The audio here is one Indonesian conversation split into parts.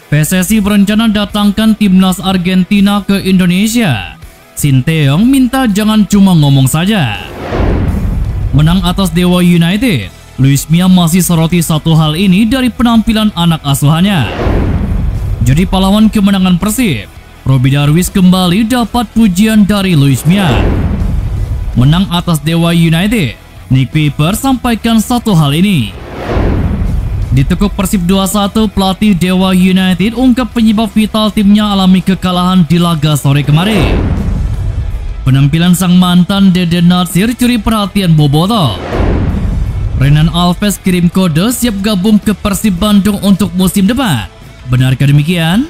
PSSI berencana datangkan timnas Argentina ke Indonesia. Sinteyong minta jangan cuma ngomong saja. Menang atas Dewa United, Luis Mia masih soroti satu hal ini dari penampilan anak asuhannya. Jadi pahlawan kemenangan Persib, Robby Darwish kembali dapat pujian dari Luis Mia. Menang atas Dewa United, Nick Piper sampaikan satu hal ini. Ditekuk Persib 2-1, pelatih Dewa United ungkap penyebab vital timnya alami kekalahan di laga sore kemarin. Penampilan sang mantan Deden Natsir curi perhatian Bobotoh. Renan Alves kirim kode siap gabung ke Persib Bandung untuk musim depan. Benarkah demikian?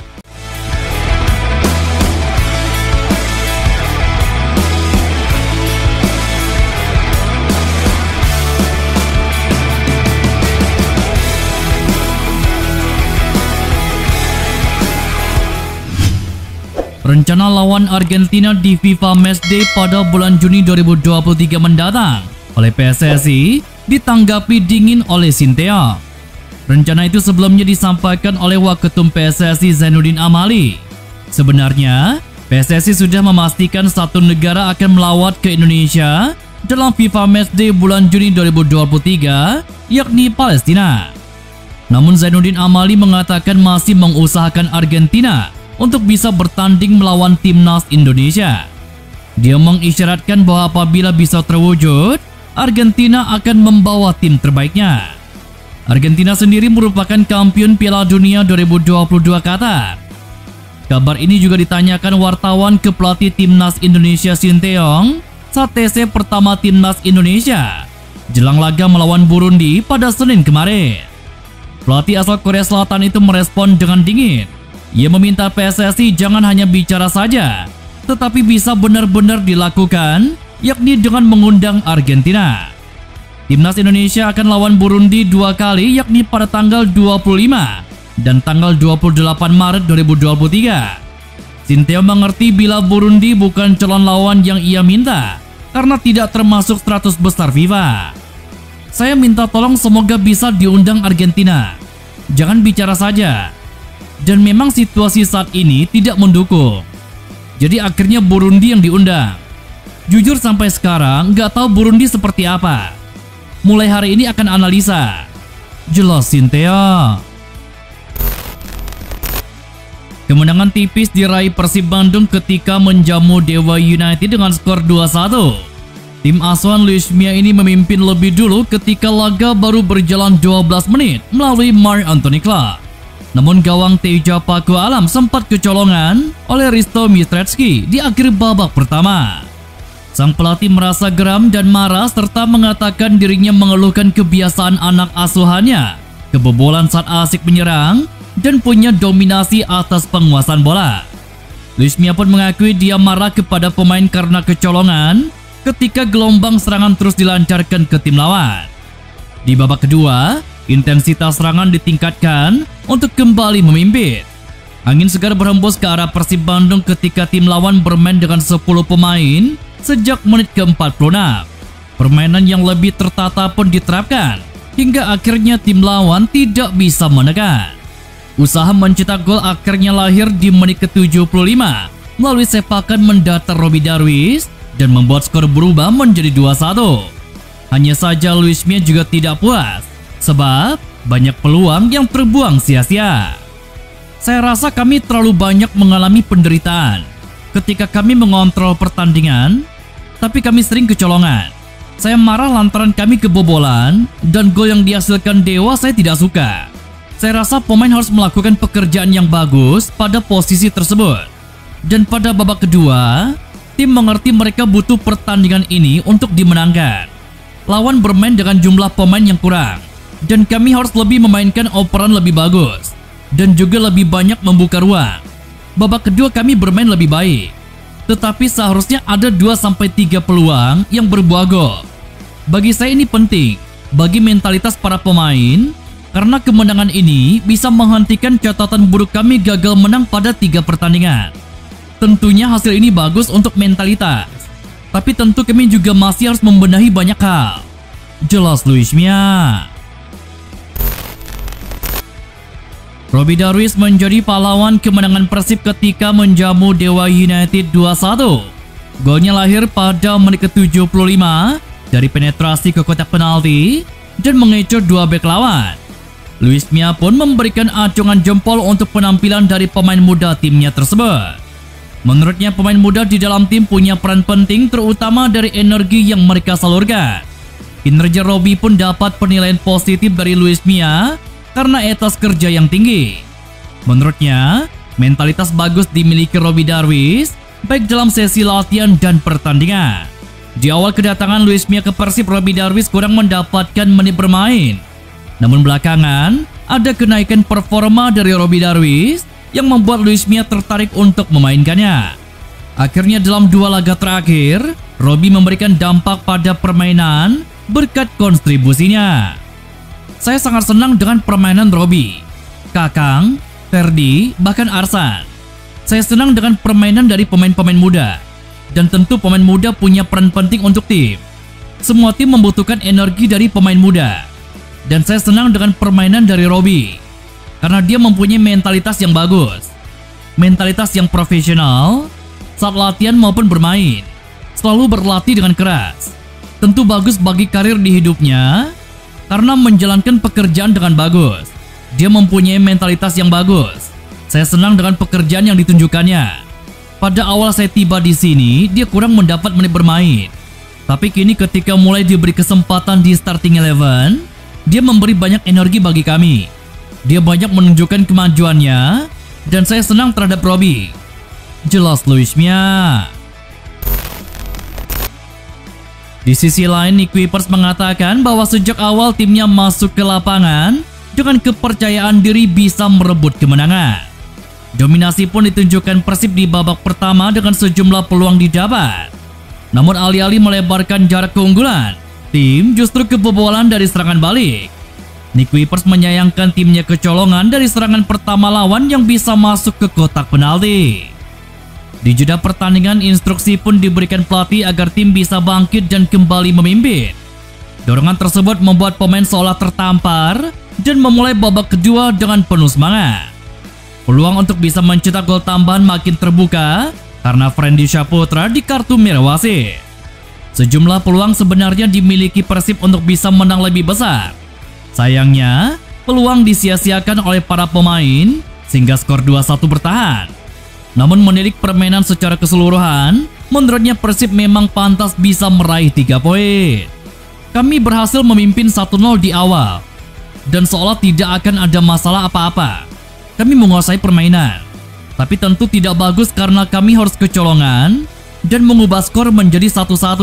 Rencana lawan Argentina di FIFA Matchday pada bulan Juni 2023 mendatang oleh PSSI ditanggapi dingin oleh Sinteyong. Rencana itu sebelumnya disampaikan oleh Waketum PSSI Zainuddin Amali. Sebenarnya, PSSI sudah memastikan satu negara akan melawat ke Indonesia dalam FIFA Matchday bulan Juni 2023, yakni Palestina. Namun Zainuddin Amali mengatakan masih mengusahakan Argentina untuk bisa bertanding melawan timnas Indonesia. Dia mengisyaratkan bahwa apabila bisa terwujud, Argentina akan membawa tim terbaiknya. Argentina sendiri merupakan kampiun Piala Dunia 2022 Qatar. Kabar ini juga ditanyakan wartawan ke pelatih timnas Indonesia Sinteyong saat TC pertama timnas Indonesia jelang laga melawan Burundi pada Senin kemarin. Pelatih asal Korea Selatan itu merespon dengan dingin. Ia meminta PSSI jangan hanya bicara saja, tetapi bisa benar-benar dilakukan, yakni dengan mengundang Argentina. Timnas Indonesia akan lawan Burundi dua kali, yakni pada tanggal 25 dan tanggal 28 Maret 2023. Sinteyong mengerti bila Burundi bukan calon lawan yang ia minta, karena tidak termasuk 100 besar FIFA. Saya minta tolong semoga bisa diundang Argentina. Jangan bicara saja. Dan memang situasi saat ini tidak mendukung. Jadi akhirnya Burundi yang diundang. Jujur sampai sekarang nggak tahu Burundi seperti apa. Mulai hari ini akan analisa. Jelas Sinteyong. Kemenangan tipis diraih Persib Bandung ketika menjamu Dewa United dengan skor 2-1. Tim asuhan Luis Mia ini memimpin lebih dulu ketika laga baru berjalan 12 menit melalui Marc Anthony Clark. Namun gawang Teja Paku Alam sempat kecolongan oleh Risto Mistrecki di akhir babak pertama. Sang pelatih merasa geram dan marah serta mengatakan dirinya mengeluhkan kebiasaan anak asuhannya, kebobolan saat asik menyerang, dan punya dominasi atas penguasaan bola. Luis Mia pun mengakui dia marah kepada pemain karena kecolongan ketika gelombang serangan terus dilancarkan ke tim lawan. Di babak kedua, intensitas serangan ditingkatkan untuk kembali memimpin. Angin segar berhembus ke arah Persib Bandung ketika tim lawan bermain dengan 10 pemain sejak menit ke-46. Permainan yang lebih tertata pun diterapkan hingga akhirnya tim lawan tidak bisa menekan. Usaha mencetak gol akhirnya lahir di menit ke-75 melalui sepakan mendatar Robby Darwish dan membuat skor berubah menjadi 2-1. Hanya saja Luis Mia juga tidak puas sebab banyak peluang yang terbuang sia-sia. Saya rasa kami terlalu banyak mengalami penderitaan ketika kami mengontrol pertandingan, tapi kami sering kecolongan. Saya marah lantaran kami kebobolan dan gol yang dihasilkan Dewa saya tidak suka. Saya rasa pemain harus melakukan pekerjaan yang bagus pada posisi tersebut. Dan pada babak kedua, tim mengerti mereka butuh pertandingan ini untuk dimenangkan. Lawan bermain dengan jumlah pemain yang kurang, dan kami harus lebih memainkan operan lebih bagus dan juga lebih banyak membuka ruang. Babak kedua kami bermain lebih baik, tetapi seharusnya ada 2-3 peluang yang berbuah gol. Bagi saya ini penting bagi mentalitas para pemain, karena kemenangan ini bisa menghentikan catatan buruk kami gagal menang pada 3 pertandingan. Tentunya hasil ini bagus untuk mentalitas, tapi tentu kami juga masih harus membenahi banyak hal. Jelas Luis Mia. Robby Darwish menjadi pahlawan kemenangan Persib ketika menjamu Dewa United 2-1. Golnya lahir pada menit ke-75 dari penetrasi ke kotak penalti dan mengecoh dua bek lawan. Luis Milla pun memberikan acungan jempol untuk penampilan dari pemain muda timnya tersebut. Menurutnya pemain muda di dalam tim punya peran penting terutama dari energi yang mereka salurkan. Kinerja Robby pun dapat penilaian positif dari Luis Milla karena etos kerja yang tinggi. Menurutnya, mentalitas bagus dimiliki Robby Darwish baik dalam sesi latihan dan pertandingan. Di awal kedatangan Luis Milla ke Persib, Robby Darwish kurang mendapatkan menit bermain. Namun belakangan, ada kenaikan performa dari Robby Darwish yang membuat Luis Milla tertarik untuk memainkannya. Akhirnya dalam dua laga terakhir, Robby memberikan dampak pada permainan berkat kontribusinya. Saya sangat senang dengan permainan Robby, Kakang, Ferdi, bahkan Arsan. Saya senang dengan permainan dari pemain-pemain muda. Dan tentu pemain muda punya peran penting untuk tim. Semua tim membutuhkan energi dari pemain muda. Dan saya senang dengan permainan dari Robby, karena dia mempunyai mentalitas yang bagus. Mentalitas yang profesional saat latihan maupun bermain. Selalu berlatih dengan keras. Tentu bagus bagi karir di hidupnya, karena menjalankan pekerjaan dengan bagus. Dia mempunyai mentalitas yang bagus. Saya senang dengan pekerjaan yang ditunjukkannya. Pada awal saya tiba di sini, dia kurang mendapat menit bermain. Tapi kini ketika mulai diberi kesempatan di starting 11, dia memberi banyak energi bagi kami. Dia banyak menunjukkan kemajuannya, dan saya senang terhadap Robby. Jelas Luis Milla. Di sisi lain, Nick Kuipers mengatakan bahwa sejak awal timnya masuk ke lapangan dengan kepercayaan diri bisa merebut kemenangan. Dominasi pun ditunjukkan Persib di babak pertama dengan sejumlah peluang didapat. Namun alih-alih melebarkan jarak keunggulan, tim justru kebobolan dari serangan balik. Nick Kuipers menyayangkan timnya kecolongan dari serangan pertama lawan yang bisa masuk ke kotak penalti. Di jeda pertandingan, instruksi pun diberikan pelatih agar tim bisa bangkit dan kembali memimpin. Dorongan tersebut membuat pemain seolah tertampar dan memulai babak kedua dengan penuh semangat. Peluang untuk bisa mencetak gol tambahan makin terbuka karena Friendly Saputra di kartu merah wasit. Sejumlah peluang sebenarnya dimiliki Persib untuk bisa menang lebih besar. Sayangnya, peluang disia-siakan oleh para pemain sehingga skor 2-1 bertahan. Namun menilik permainan secara keseluruhan, menurutnya Persib memang pantas bisa meraih 3 poin. Kami berhasil memimpin 1-0 di awal, dan seolah tidak akan ada masalah apa-apa. Kami menguasai permainan, tapi tentu tidak bagus karena kami harus kecolongan dan mengubah skor menjadi 1-1.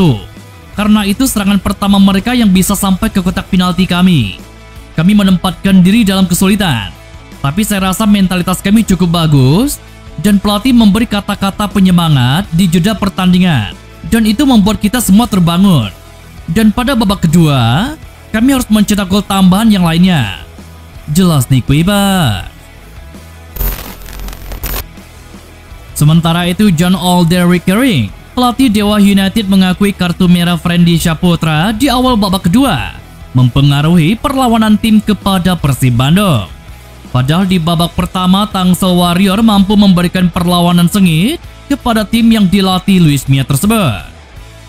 Karena itu serangan pertama mereka yang bisa sampai ke kotak penalti kami. Kami menempatkan diri dalam kesulitan, tapi saya rasa mentalitas kami cukup bagus. Dan pelatih memberi kata-kata penyemangat di jeda pertandingan. Dan itu membuat kita semua terbangun. Dan pada babak kedua, kami harus mencetak gol tambahan yang lainnya. Jelas Nick Kuipers. Sementara itu, John Alderweireld, pelatih Dewa United, mengakui kartu merah Friendly Saputra di awal babak kedua mempengaruhi perlawanan tim kepada Persib Bandung. Padahal di babak pertama, Tangsel Warrior mampu memberikan perlawanan sengit kepada tim yang dilatih Luis Milla tersebut.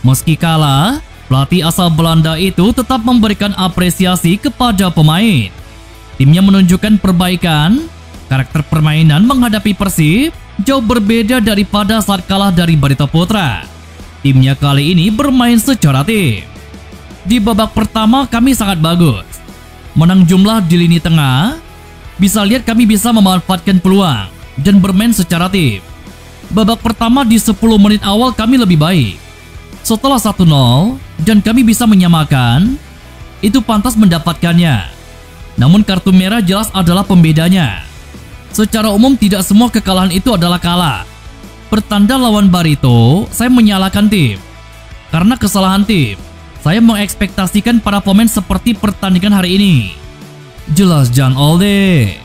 Meski kalah, pelatih asal Belanda itu tetap memberikan apresiasi kepada pemain. Timnya menunjukkan perbaikan, karakter permainan menghadapi Persib jauh berbeda daripada saat kalah dari Barito Putra. Timnya kali ini bermain secara tim. Di babak pertama kami sangat bagus. Menang jumlah di lini tengah. Bisa lihat kami bisa memanfaatkan peluang dan bermain secara tim. Babak pertama di 10 menit awal kami lebih baik. Setelah 1-0 dan kami bisa menyamakan, itu pantas mendapatkannya. Namun kartu merah jelas adalah pembedanya. Secara umum tidak semua kekalahan itu adalah kalah. Pertanda lawan Barito, saya menyalahkan tim. Karena kesalahan tim, saya mengekspektasikan para pemain seperti pertandingan hari ini. Jelas John Alde.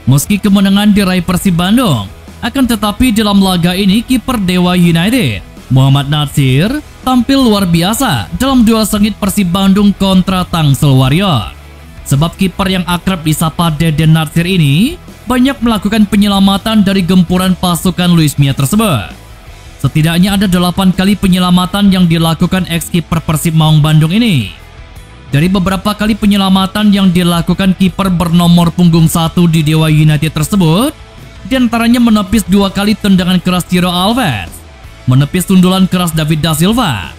Meski kemenangan diraih Persib Bandung, akan tetapi dalam laga ini kiper Dewa United, Muhammad Natsir, tampil luar biasa dalam duel sengit Persib Bandung kontra Tangsel Warrior. Sebab kiper yang akrab disapa Deden Natsir ini banyak melakukan penyelamatan dari gempuran pasukan Luis Milla tersebut. Setidaknya ada 8 kali penyelamatan yang dilakukan ex-kiper Persib Maung Bandung ini. Dari beberapa kali penyelamatan yang dilakukan kiper bernomor punggung 1 di Dewa United tersebut, diantaranya menepis 2 kali tendangan keras Ciro Alves, menepis sundulan keras David Da Silva,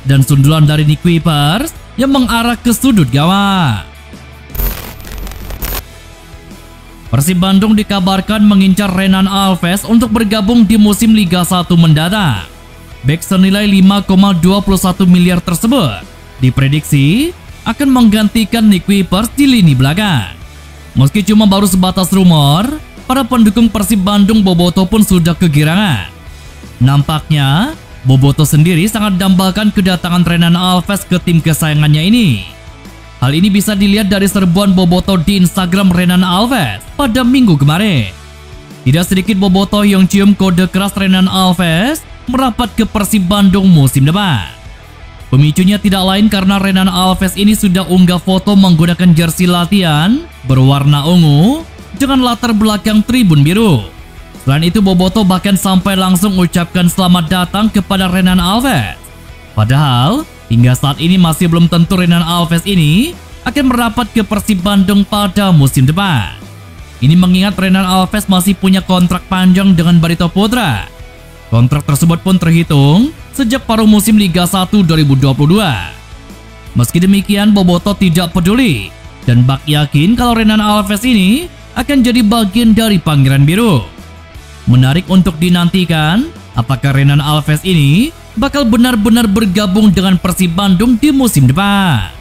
dan sundulan dari Nick Kuipers yang mengarah ke sudut gawang. Persib Bandung dikabarkan mengincar Renan Alves untuk bergabung di musim Liga 1 mendatang. Bek senilai 5,21 miliar tersebut diprediksi akan menggantikan Nick Kuipers di lini belakang. Meski cuma baru sebatas rumor, para pendukung Persib Bandung boboto pun sudah kegirangan. Nampaknya Boboto sendiri sangat dambakan kedatangan Renan Alves ke tim kesayangannya ini. Hal ini bisa dilihat dari serbuan Boboto di Instagram Renan Alves pada minggu kemarin. Tidak sedikit Boboto yang cium kode keras Renan Alves merapat ke Persib Bandung musim depan. Pemicunya tidak lain karena Renan Alves ini sudah unggah foto menggunakan jersey latihan berwarna ungu dengan latar belakang tribun biru. Selain itu, Boboto bahkan sampai langsung ucapkan selamat datang kepada Renan Alves. Padahal hingga saat ini masih belum tentu Renan Alves ini akan merapat ke Persib Bandung pada musim depan. Ini mengingat Renan Alves masih punya kontrak panjang dengan Barito Putra. Kontrak tersebut pun terhitung sejak paruh musim Liga 1 2022. Meski demikian, Boboto tidak peduli dan bak yakin kalau Renan Alves ini akan jadi bagian dari Pangeran Biru. Menarik untuk dinantikan, apakah Renan Alves ini bakal benar-benar bergabung dengan Persib Bandung di musim depan.